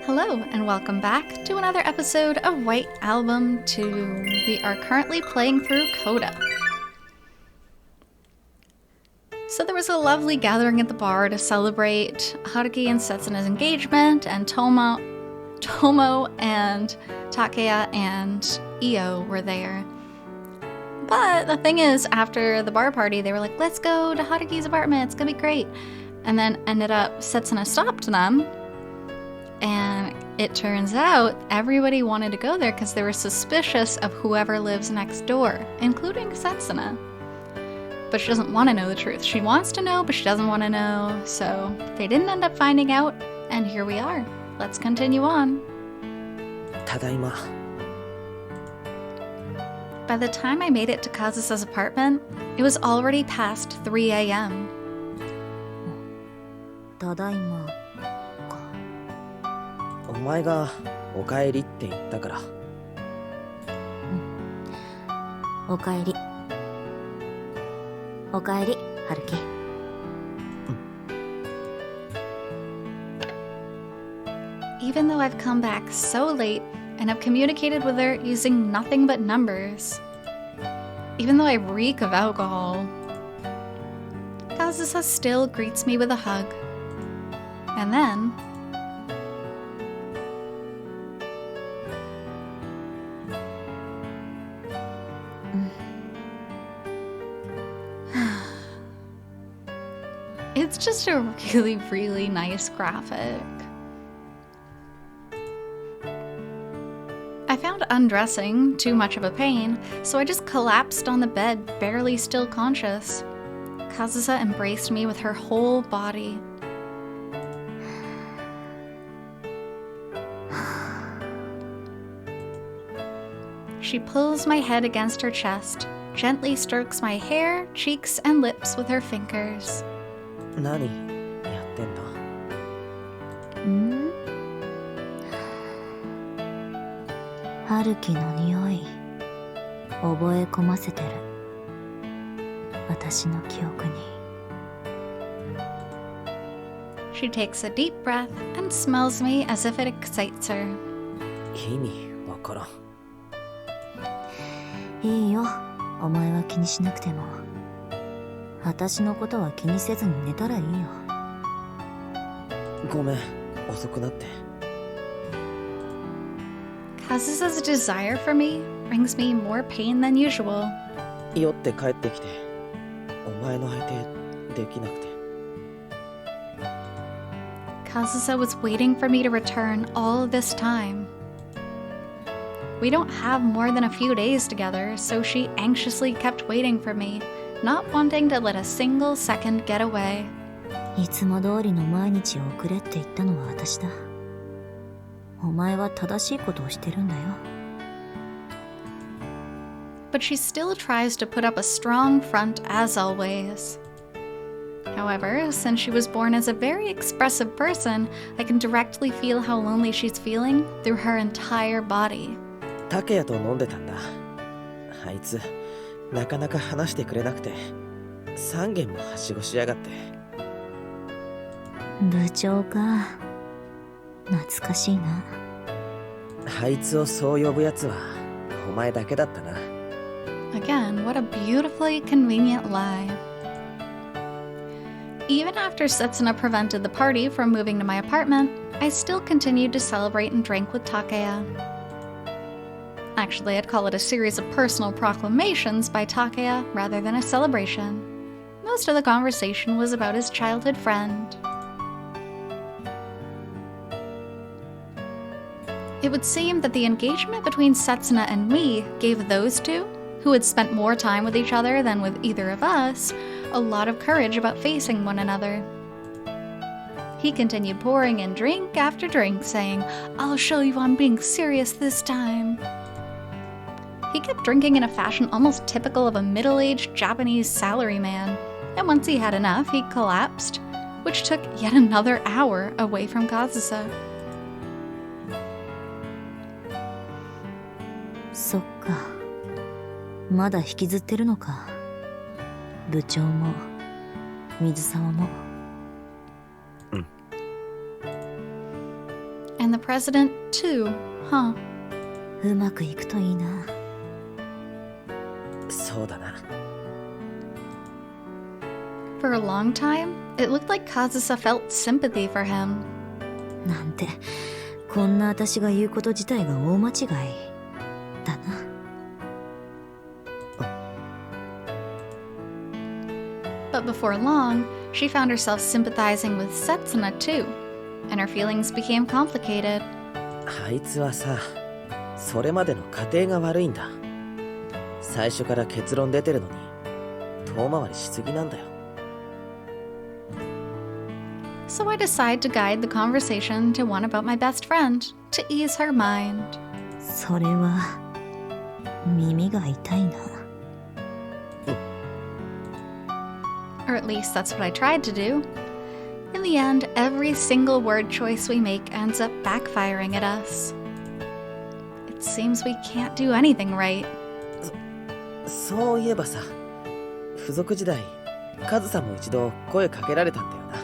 Hello and welcome back to another episode of White Album 2. We are currently playing through CODA. So there was a lovely gathering at the bar to celebrate Haruki and Setsuna's engagement, and Tomo and Takeya and Io were there. But the thing is, after the bar party, they were like, let's go to Haruki's apartment, it's gonna be great. And then ended up, Setsuna stopped them. And it turns out everybody wanted to go there because they were suspicious of whoever lives next door, including Setsuna. But she doesn't want to know the truth. She wants to know, but she doesn't want to know. So they didn't end up finding out, and here we are. Let's continue on. Tadaima. By the time I made it to Kazusa's apartment, it was already past 3 a.m. ただいま。お前がお帰りって言ったから。おかえり。おかえり、はるき。Even though I've come back so late and have communicated with her using nothing but numbers, even though I reek of alcohol, Kazusa still greets me with a hug. And then it's just a really, really nice graphic. I found undressing too much of a pain, so I just collapsed on the bed, barely still conscious. Kazusa embraced me with her whole body. She pulls my head against her chest, gently strokes my hair, cheeks, and lips with her fingers. 何やってんだ？はるきの匂い覚え込ませてる。私の記憶に。She takes a deep breath and smells me as if it excites her. 意味わからん。いいよ、お前は気にしなくても。私のことは気にせずに寝たらいいよ。ごめん、遅くなって。Kazusa's desire for me brings me more pain than usual. 酔って帰ってきて、お前の相手できなくて。Kazusa was waiting for me to return all this time. We don't have more than a few days together, so she anxiously kept waiting for me, not wanting to let a single second get away. いつも通りの毎日を送れって言ったのは私だ。お前は正しいことをしてるんだよ。But she still tries to put up a strong front as always. However, since she was born as a very expressive person, I can directly feel how lonely she's feeling through her entire body. 竹谷と飲んでたんだ。あいつなかなか話してくれなくて、3軒もはしごしやがって。部長か。懐かしいな。あいつをそう呼ぶやつはお前だけだったな。Again, what a beautifully convenient lie. Even after Setsuna prevented the party from moving to my apartment, I still continued to celebrate and drink with Takeya. Actually, I'd call it a series of personal proclamations by Takeya rather than a celebration. Most of the conversation was about his childhood friend. It would seem that the engagement between Setsuna and me gave those two, who had spent more time with each other than with either of us, a lot of courage about facing one another. He continued pouring in drink after drink, saying, "I'll show you I'm being serious this time." He kept drinking in a fashion almost typical of a middle-aged Japanese salaryman, and once he had enough, he collapsed, which took yet another hour away from Kazusa. そっか。まだ引きずってるのか。部長も水沢も。And the president, too, huh? うまくいくといいな。そうだな。For a long time, it looked like Kazusa felt sympathy for him. なんて、こんな私が言うこと自体が大間違いだな。But before long, she found herself sympathizing with Setsuna too, and her feelings became complicated. あいつはさ、それまでの過程が悪いんだ。最初から結論出てるのに、遠回りしすぎなんだよ。So I decide to guide the conversation to one about my best friend, to ease her mind. それは耳が痛いな。Or at least that's what I tried to do. In the end, every single word choice we make ends up backfiring at us. It seems we can't do anything right. そういえばさ、付属時代、カズさんも一度声かけられたんだよな。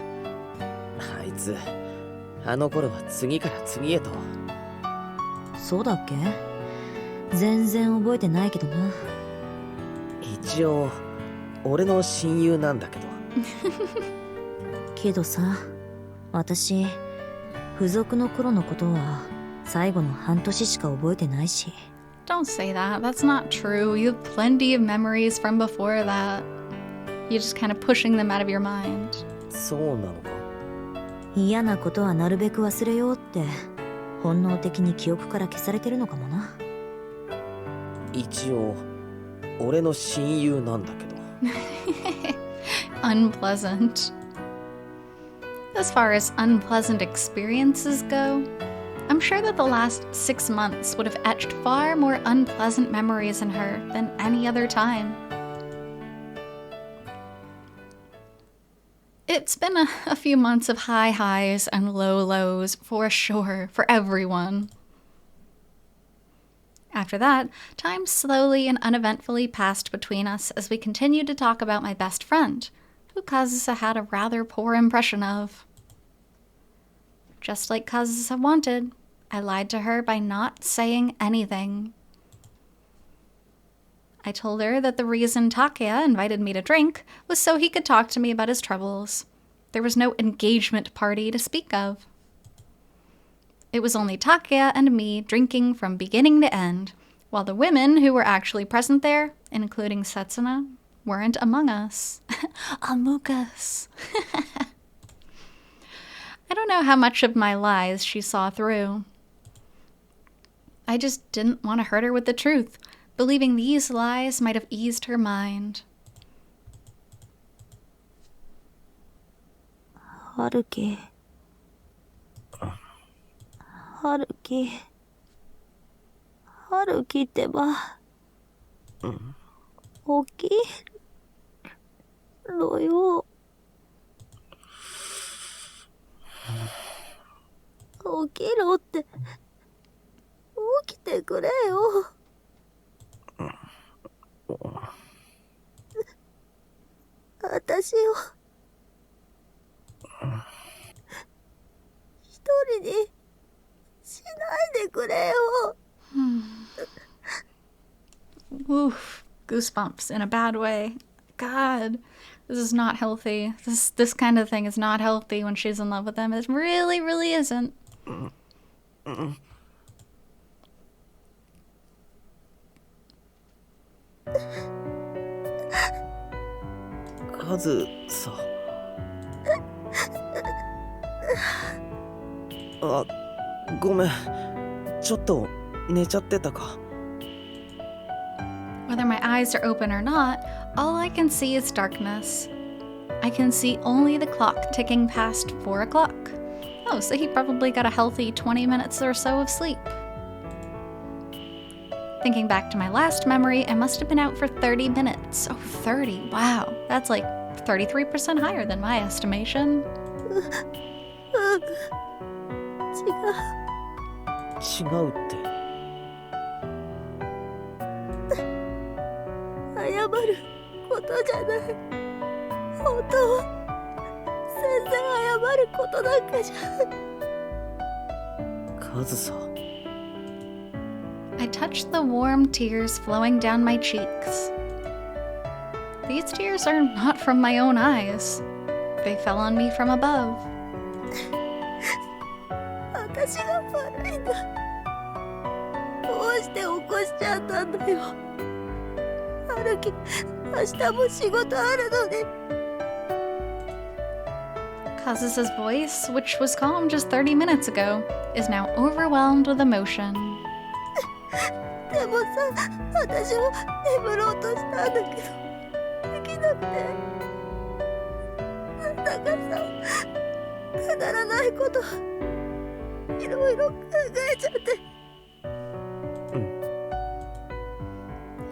あいつ、あの頃は次から次へと。そうだっけ？全然覚えてないけどな。一応、俺の親友なんだけど。けどさ、私、付属の頃のことは最後の半年しか覚えてないし。Don't say that. That's not true. You have plenty of memories from before that. You're just kind of pushing them out of your mind. そうなのか。嫌なことはなるべく忘れようって本能的に記憶から消されてるのかもな。一応、俺の親友なんだけど。Unpleasant. As far as unpleasant experiences go, I'm sure that the last 6 months would have etched far more unpleasant memories in her than any other time. It's been a few months of high highs and low lows, for sure, for everyone. After that, time slowly and uneventfully passed between us as we continued to talk about my best friend, who Kazusa had a rather poor impression of. Just like Kazusa wanted, I lied to her by not saying anything. I told her that the reason Takeya invited me to drink was so he could talk to me about his troubles. There was no engagement party to speak of. It was only Takeya and me drinking from beginning to end, while the women who were actually present there, including Setsuna, weren't among us. Among us. I don't know how much of my lies she saw through. I just didn't want to hurt her with the truth, believing these lies might have eased her mind. Haruki. Haruki. Haruki ってば。起きろよ。起きろって。起きてくれよ。私を一人にしないでくれよ。Oof, goosebumps in a bad way. God, this is not healthy. This kind of thing is not healthy when she's in love with him. It really, really isn't. カズさ。あ、ごめん。ちょっと寝ちゃってたか。Whether my eyes are open or not, all I can see is darkness. I can see only the clock ticking past 4 o'clock. Oh, so he probably got a healthy 20 minutes or so of sleep. Thinking back to my last memory, I must have been out for 30 minutes. Oh, 30. Wow. That's like 33% higher than my estimation. 違うって。謝ることじゃない。本当は全然謝ることなんかじゃ。Kazusa. I touched the warm tears flowing down my cheeks. These tears are not from my own eyes. They fell on me from above. 私が悪いんだ。どうして起こしちゃったんだよ。春樹、明日も仕事あるのに。Kazusa's voice, which was calm just 30 minutes ago, is now overwhelmed with emotion. でもさ、私も眠ろうとしたんだけど、できなくて。なんだかさ、くだらないこと、いろいろ考えちゃって。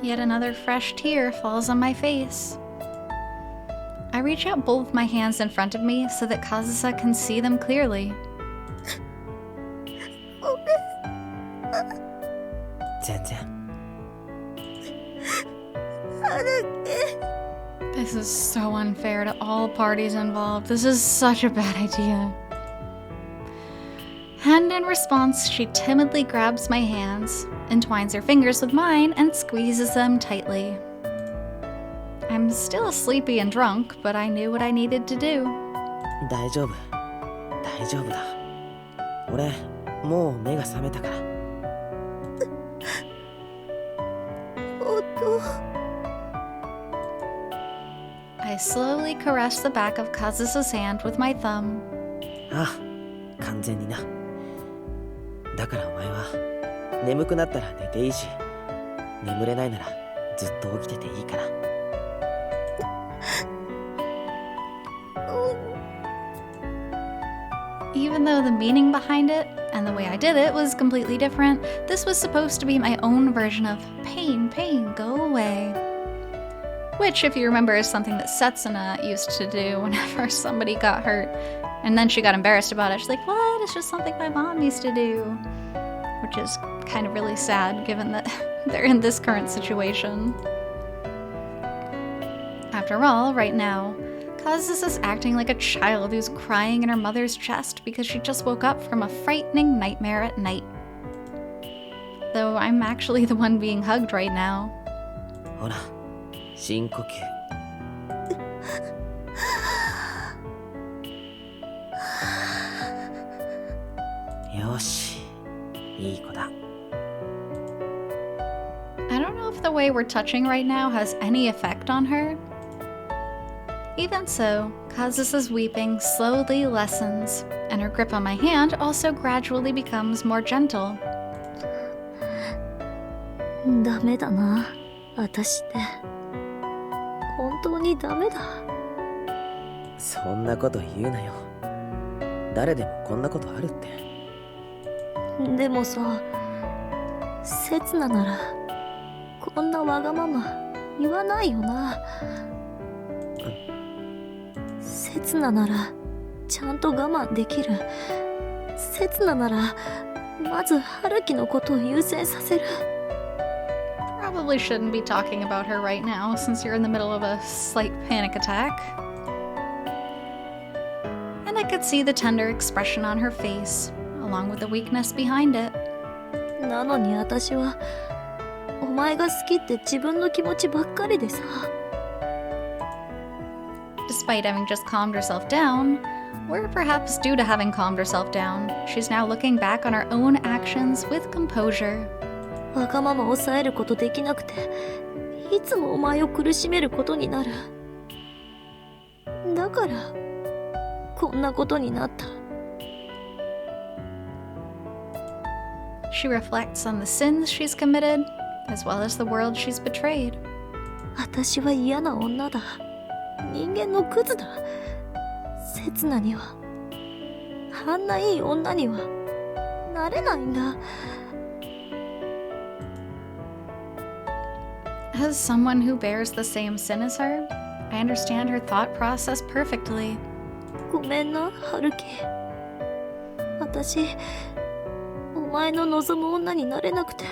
Yet another fresh tear falls on my face. I reach out both my hands in front of me so that Kazusa can see them clearly. ごめん。全然。春樹。This is so unfair to all parties involved. This is such a bad idea. And in response, she timidly grabs my hands, entwines her fingers with mine, and squeezes them tightly. I'm still sleepy and drunk, but I knew what I needed to do. 大丈夫。大丈夫だ。俺、もう目が覚めたから。本当。I slowly caressed the back of Kazusa's hand with my thumb. ああ、完全にな。だからお前は、眠くなったら寝ていいし、眠れないならずっと起きてていいから。Even though the meaning behind it and the way I did it was completely different, this was supposed to be my own version of pain, pain, go away. Which, if you remember, is something that Setsuna used to do whenever somebody got hurt. And then she got embarrassed about it. She's like, what? It's just something my mom used to do. Which is kind of really sad, given that they're in this current situation. After all, right now, Kazusa's acting like a child who's crying in her mother's chest because she just woke up from a frightening nightmare at night. Though I'm actually the one being hugged right now. ほら、深呼吸。よし、いい子だ。I don't know if the way we're touching right now has any effect on her. Even so, Kazusa's weeping slowly lessens, and her grip on my hand also gradually becomes more gentle. ダメだな、私って。本当にダメだ。そんなこと言うなよ。誰でもこんなことあるって。でもさ、刹那なら、こんなわがまま言わないよな。刹那なら、ちゃんと我慢できる。刹那なら、まず春樹のことを優先させる。Probably shouldn't be talking about her right now since you're in the middle of a slight panic attack. And I could see the tender expression on her face, along with the weakness behind it. なのに私は、お前が好きって自分の気持ちばっかりでさ。Despite having just calmed herself down, or perhaps due to having calmed herself down, she's now looking back on her own actions with composure. わがままを抑えることできなくて、いつもお前を苦しめることになる。だから、こんなことになった。She reflects on the sins she's committed, as well as the world she's betrayed. 私は嫌な女だ。人間のクズだ。刹那には、あんないい女には、なれないんだ。As someone who bears the same sin as her, I understand her thought process perfectly. ごめんな、春樹。私、お前の望む女になれなくて。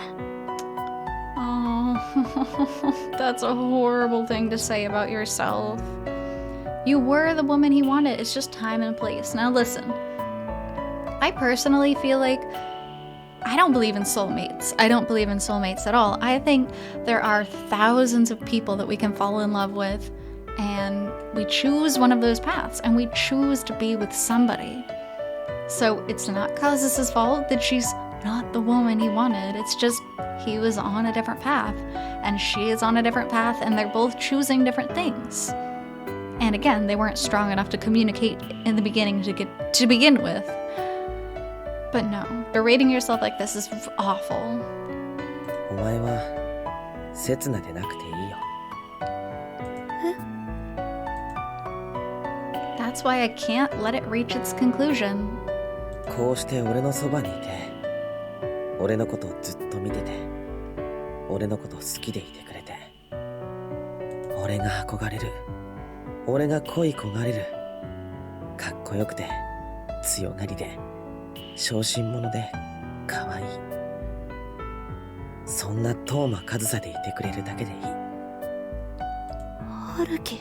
Oh, that's a horrible thing to say about yourself. You were the woman he wanted, it's just time and place. Now listen, I personally feel like I don't believe in soulmates. I don't believe in soulmates at all. I think there are thousands of people that we can fall in love with, and we choose one of those paths, and we choose to be with somebody. So it's not Kazusa's fault that she's not the woman he wanted. It's just he was on a different path, and she is on a different path, and they're both choosing different things. And again, they weren't strong enough to communicate in the beginning to begin with. But no, berating yourself like this is awful. お前は刹那でなくていいよ。That's why I can't let it reach its conclusion. こうして俺のそばにいて、俺のことをずっと見てて、俺のこと好きでいてくれて、俺が憧れる、俺が恋焦がれる、かっこよくて強がりで小心者で可愛い、そんなトーマカズサでいてくれるだけでいい。春樹、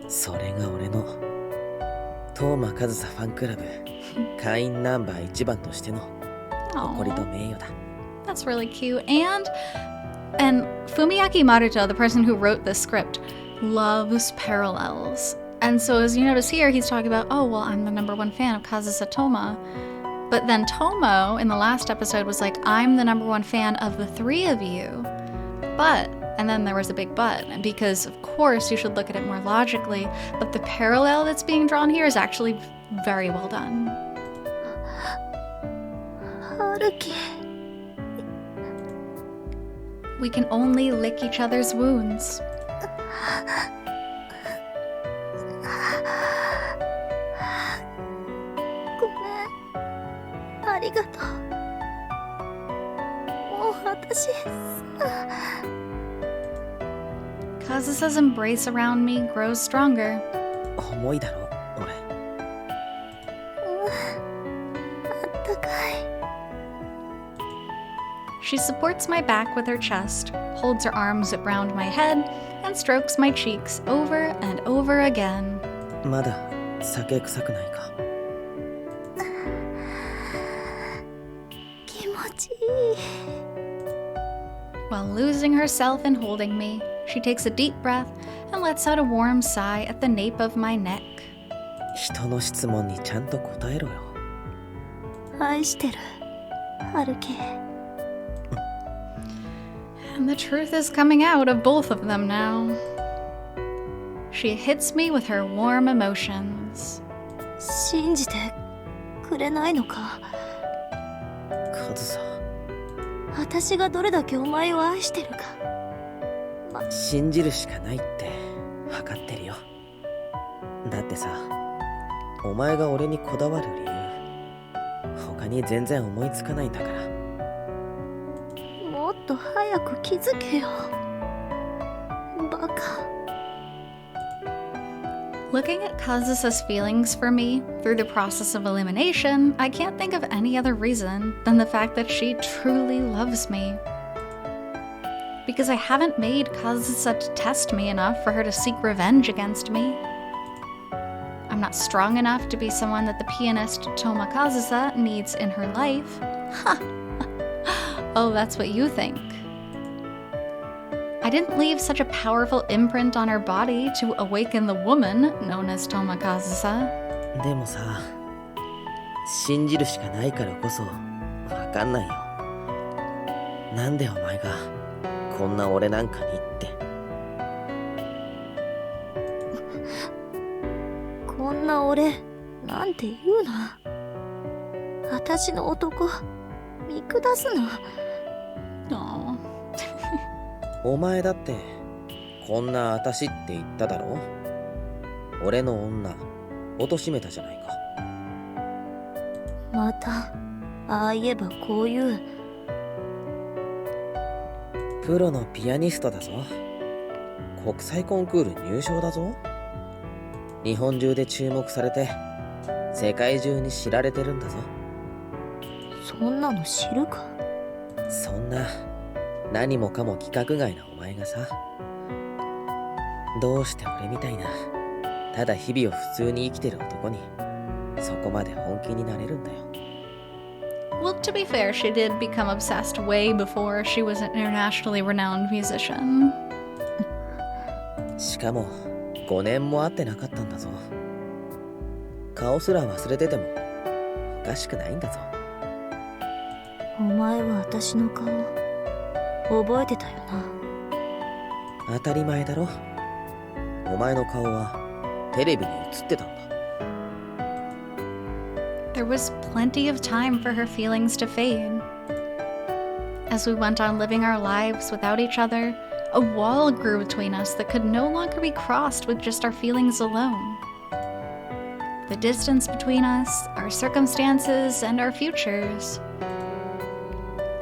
それが俺のトーマカズサファンクラブ会員ナンバー1番としての誇りと名誉だ。That's really cute. And Fumiaki Maruto, the person who wrote this script, loves parallels. And so as you notice here, he's talking about, oh, well, I'm the #1 fan of Kazusa Toma. But then Tomo, in the last episode, was like, I'm the #1 fan of the three of you. But, and then there was a big but, because of course you should look at it more logically, but the parallel that's being drawn here is actually very well done. 春樹、 We can only lick each other's wounds. ごめん、ありがとう。もう私Kazusa's embrace around me grows stronger. 重いだろ、俺。あったかい。 She supports my back with her chest, holds her arms around my head, and strokes my cheeks over and over again. まだ酒臭くないか。気持ちいい。 While losing herself and holding me, she takes a deep breath and lets out a warm sigh at the nape of my neck. 人の質問にちゃんと答えろよ。愛してる、春樹。 And the truth is coming out of both of them now. She hits me with her warm emotions. 信じてくれないのか。カズサ、私がどれだけお前を愛してるか。信じるしかないって分かってるよ。だってさ、お前が俺にこだわる理由、他に全然思いつかないんだから。もっと早く気づけよ。バカ。 Looking at Kazusa's feelings for me through the process of elimination, I can't think of any other reason than the fact that she truly loves me. Because I haven't made Kazusa detest me enough for her to seek revenge against me. I'm not strong enough to be someone that the pianist Toma Kazusa needs in her life. Ha! Oh, that's what you think. I didn't leave such a powerful imprint on her body to awaken the woman known as Toma Kazusa. でもさ、信じるしかないからこそ分かんないよ。なんでお前がこんな俺なんかにって。こんな俺なんて言うな。私の男見下すな。Aww. お前だってこんな私って言っただろ。俺の女貶めたじゃないか。またああ言えばこういう。プロのピアニストだぞ。国際コンクール入賞だぞ。日本中で注目されて世界中に知られてるんだぞ。そんなの知るか。そんな何もかも規格外なお前がさ、どうして俺みたいなただ日々を普通に生きてる男にそこまで本気になれるんだよ。Well, to be fair, she did become obsessed way before she was an internationally renowned musician. しかも5年も会ってなかったんだぞ。顔すら忘れててもおかしくないんだぞ。お前は私の顔覚えてたよな。当たり前だろ。お前の顔はテレビに映ってたんだ。There was plenty of time for her feelings to fade. As we went on living our lives without each other, a wall grew between us that could no longer be crossed with just our feelings alone. The distance between us, our circumstances, and our futures.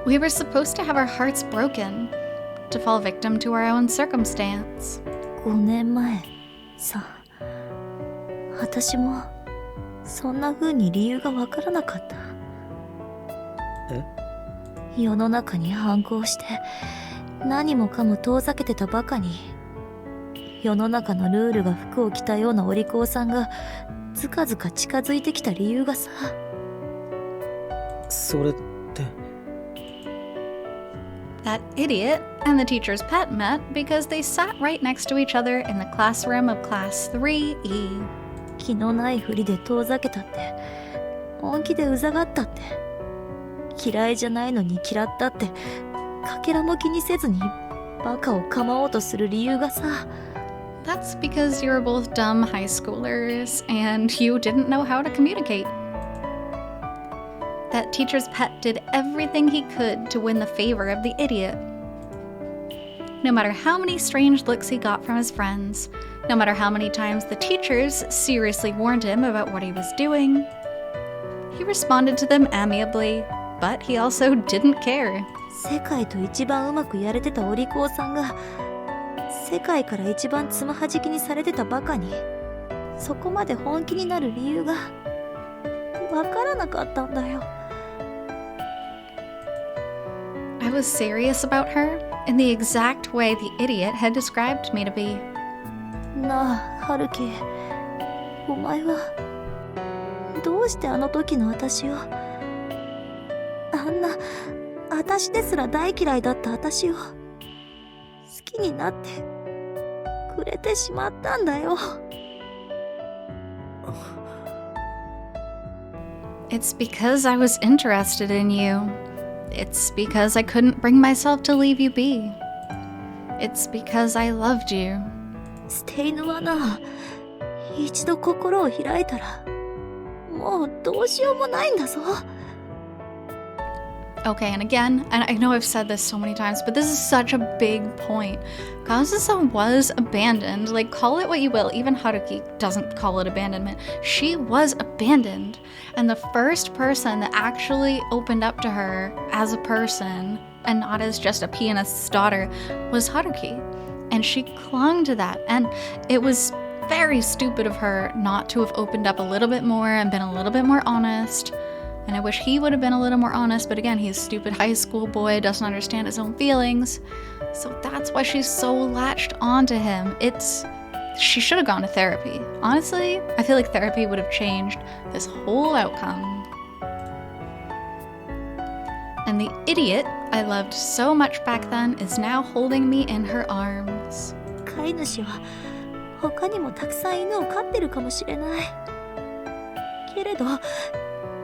We were supposed to have our hearts broken, to fall victim to our own circumstance. 5年前さ、私もそんな風に理由がわからなかった。世の中に反抗して何もかも遠ざけてたバカに、世の中のルールが服を着たようなお利口さんがずかずか近づいてきた理由がさ。それって。That idiot and the teacher's pet met because they sat right next to each other in the classroom of class 3E. 気のないふりで遠ざけたって、本気でうざがったって、嫌いじゃないのに嫌ったって、かけらも気にせずにバカを構おうとする理由がさ。That's because you were both dumb high schoolers and you didn't know how to communicate. That teacher's pet did everything he could to win the favor of the idiot. No matter how many strange looks he got from his friends, no matter how many times the teachers seriously warned him about what he was doing, he responded to them amiably, but he also didn't care. 世界と一番うまくやれてたお利口さんが、世界から一番つまはじきにされてたバカに、そこまで本気になる理由がわからなかったんだよ。I was serious about her in the exact way the idiot had described me to be. なあ、春樹、お前はどうしてあの時の私を、あんな私ですら大嫌いだった私を好きになってくれてしまったんだよ。It's because I was interested in you. It's because I couldn't bring myself to leave you be. It's because I loved you. 捨て犬はな、一度心を開いたらもうどうしようもないんだぞ。Okay, and again, and I know I've said this so many times, but this is such a big point. Kazusa was abandoned. Like, call it what you will. Even Haruki doesn't call it abandonment. She was abandoned. And the first person that actually opened up to her as a person, and not as just a pianist's daughter, was Haruki. And she clung to that. And it was very stupid of her not to have opened up a little bit more and been a little bit more honest. And I wish he would have been a little more honest, but again, he's a stupid high school boy, doesn't understand his own feelings. So that's why she's so latched onto him. She should have gone to therapy. Honestly, I feel like therapy would have changed this whole outcome. And the idiot I loved so much back then is now holding me in her arms. 飼い主は他にもたくさん犬を飼ってるかもしれない。けれど、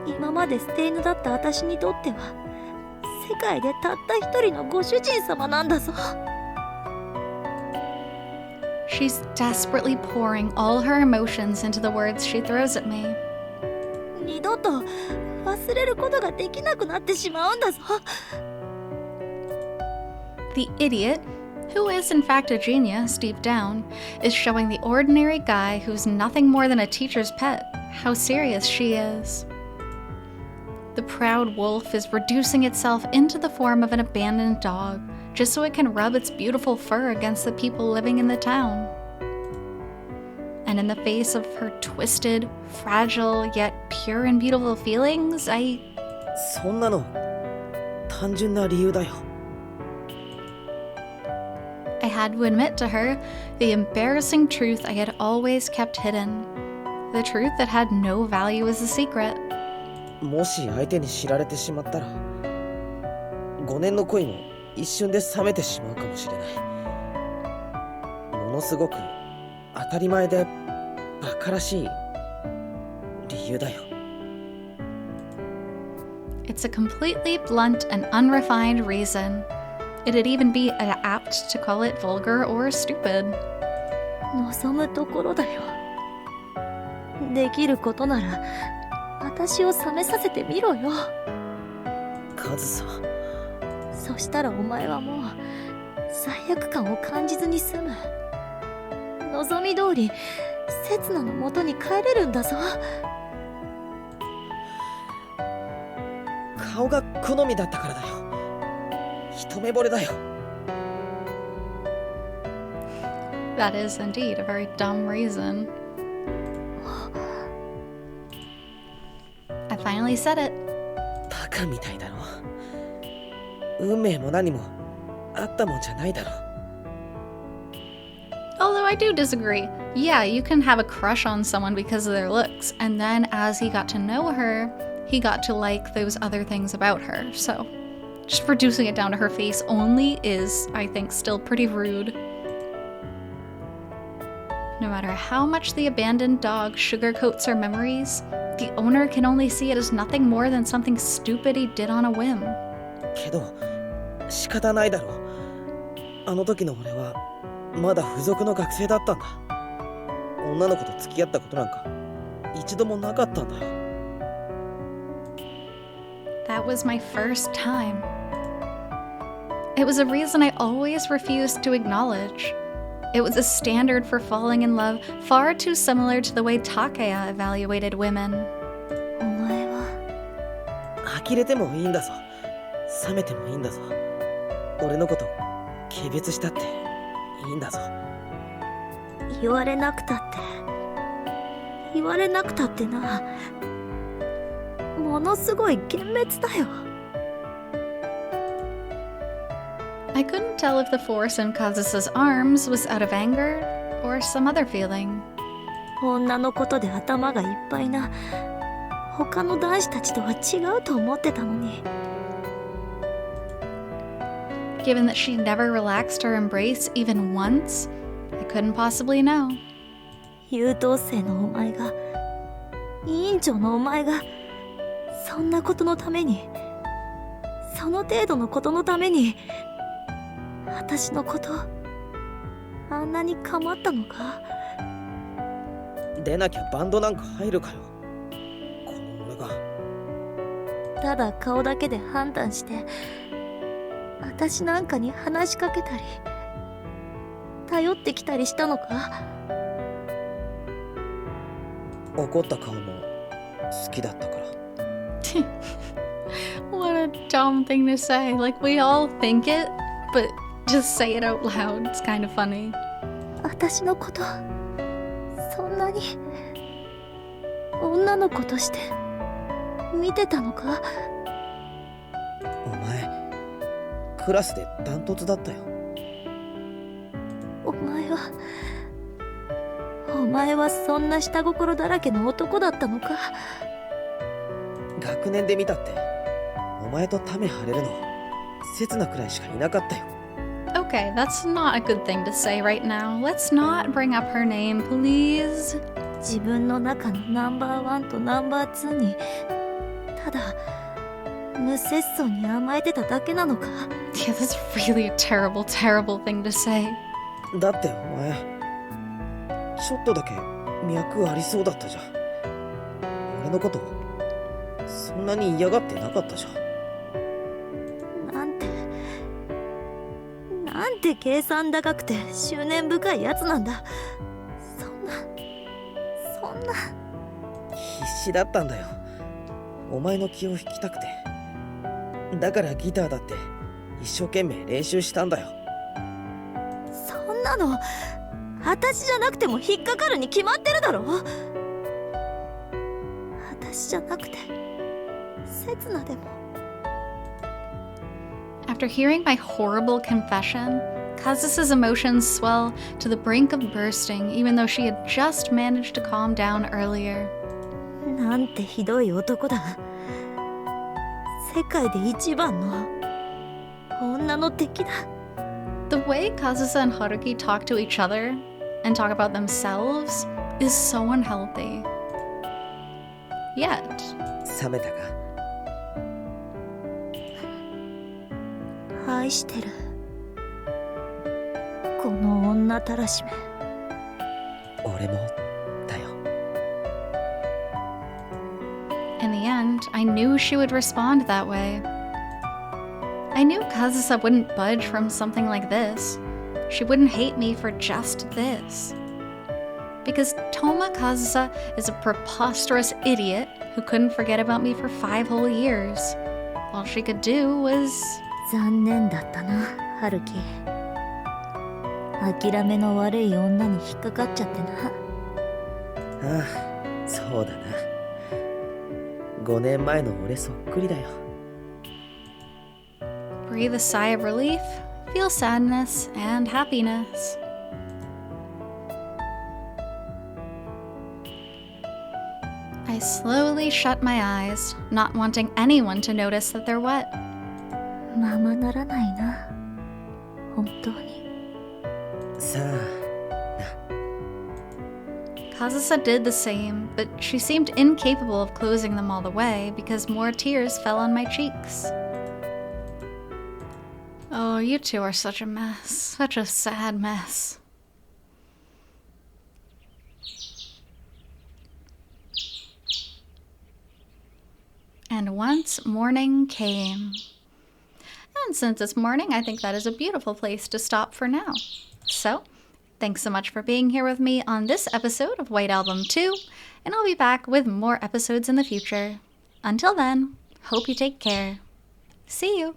今まで捨て犬だった私にとっては世界でたった一人のご主人様なんだぞ。She's desperately pouring all her emotions into the words she throws at me. 二度と忘れることができなくなってしまうんだぞ。The idiot, who is in fact a genius deep down, is showing the ordinary guy who's nothing more than a teacher's pet how serious she is. The proud wolf is reducing itself into the form of an abandoned dog, just so it can rub its beautiful fur against the people living in the town. And in the face of her twisted, fragile, yet pure and beautiful feelings, そんなの単純な理由だよ。I had to admit to her the embarrassing truth I had always kept hidden. The truth that had no value as a secret. もし相手に知られてしまったら、5年の恋も一瞬で冷めてしまうかもしれない。ものすごく当たり前でバカらしい理由だよ。It's a completely blunt and unrefined reason. It'd even be apt to call it vulgar or stupid. 望むところだよ。できることなら私を冷めさせてみろよ。カズさ、そしたらお前はもう罪悪感を感じずに済む。望み通り刹那の元に帰れるんだぞ。顔が好みだったからだよ。一目惚れだよ。That is indeed a very dumb reason. I finally said it. バカみたいだろ。運命も何もあったもんじゃないだろ。Although I do disagree. Yeah, you can have a crush on someone because of their looks, and then as he got to know her, he got to like those other things about her. So, just reducing it down to her face only is, I think, still pretty rude. No matter how much the abandoned dog sugarcoats her memories, the owner can only see it as nothing more than something stupid he did on a whim. けど仕方ないだろ。あの時の俺はまだ付属の学生だったんだ。女の子と付き合ったことなんか一度もなかったんだよ。That was my first time. It was a reason I always refused to acknowledge. It was a standard for falling in love far too similar to the way Takaya evaluated women. お前は呆れてもいいんだぞ。冷めてもいいんだぞ。俺のこと軽蔑したっていいんだぞ。言われなくたってな。ものすごい幻滅だよ。I couldn't tell if the force in Kazusa's arms was out of anger or some other feeling. 女のことで頭がいっぱいな他の男子たちとは違うと思ってたのに。Given that she never relaxed her embrace even once, I couldn't possibly know. 優等生のお前が、委員長のお前が、そんなことのために、その程度のことのために、私のこと、あんなに構ったのか。出なきゃバンドなんか入るかよ。この俺が。ただ顔だけで判断して、私なんかに話しかけたり、頼ってきたりしたのか。怒った顔も好きだったから。What a dumb thing to say. Like, we all think it, but just say it out loud. It's kind of funny. 私のこと、そんなに、女の子として、見てたのか。お前クラスでダントツだったよ。お前はそんな下心だらけの男だったのか。学年で見たってお前とタメ張れるの刹那くらいしかいなかったよ。 Okay, that's not a good thing to say right now. Let's not bring up her name, please. 自分の中のナンバーワンとナンバーツーにただ無節操に甘えてただけなのか。 Yeah, that's really a terrible, terrible thing to say. だってお前ちょっとだけ脈ありそうだったじゃん。俺のことそんなに嫌がってなかったじゃん。なんて計算高くて執念深いやつなんだ。そんな必死だったんだよ。お前の気を引きたくて。だからギターだって一生懸命練習したんだよ。そんなの私じゃなくても引っかかるに決まってるだろ。私じゃなくて刹那でも。 After hearing my horrible confession, Kazusa's emotions swell to the brink of bursting, even though she had just managed to calm down earlier. なんてひどい男だ。世界で一番の女の敵だ。 The way Kazusa and Haruki talk to each other and talk about themselves is so unhealthy. Yet, 冷めたか？愛してる。この女たらしめ。俺もだよ。 in the end, I knew she would respond that way. I knew Kazusa wouldn't budge from something like this. She wouldn't hate me for just this. Because Toma Kazusa is a preposterous idiot who couldn't forget about me for 5 whole years. All she could do was... 残念だったな、春樹。諦めの悪い女に引っかかっちゃってな。ああ、そうだな。5年前の俺そっくりだよ。breathe a sigh of relief, feel sadness and happiness. I slowly shut my eyes, not wanting anyone to notice that they're wet. ままならないな、本当に。さあ、 Kazusa did the same, but she seemed incapable of closing them all the way because more tears fell on my cheeks. Oh, you two are such a mess. Such a sad mess. And once morning came. And since it's morning, I think that is a beautiful place to stop for now. So, thanks so much for being here with me on this episode of White Album 2, and I'll be back with more episodes in the future. Until then, hope you take care. See you!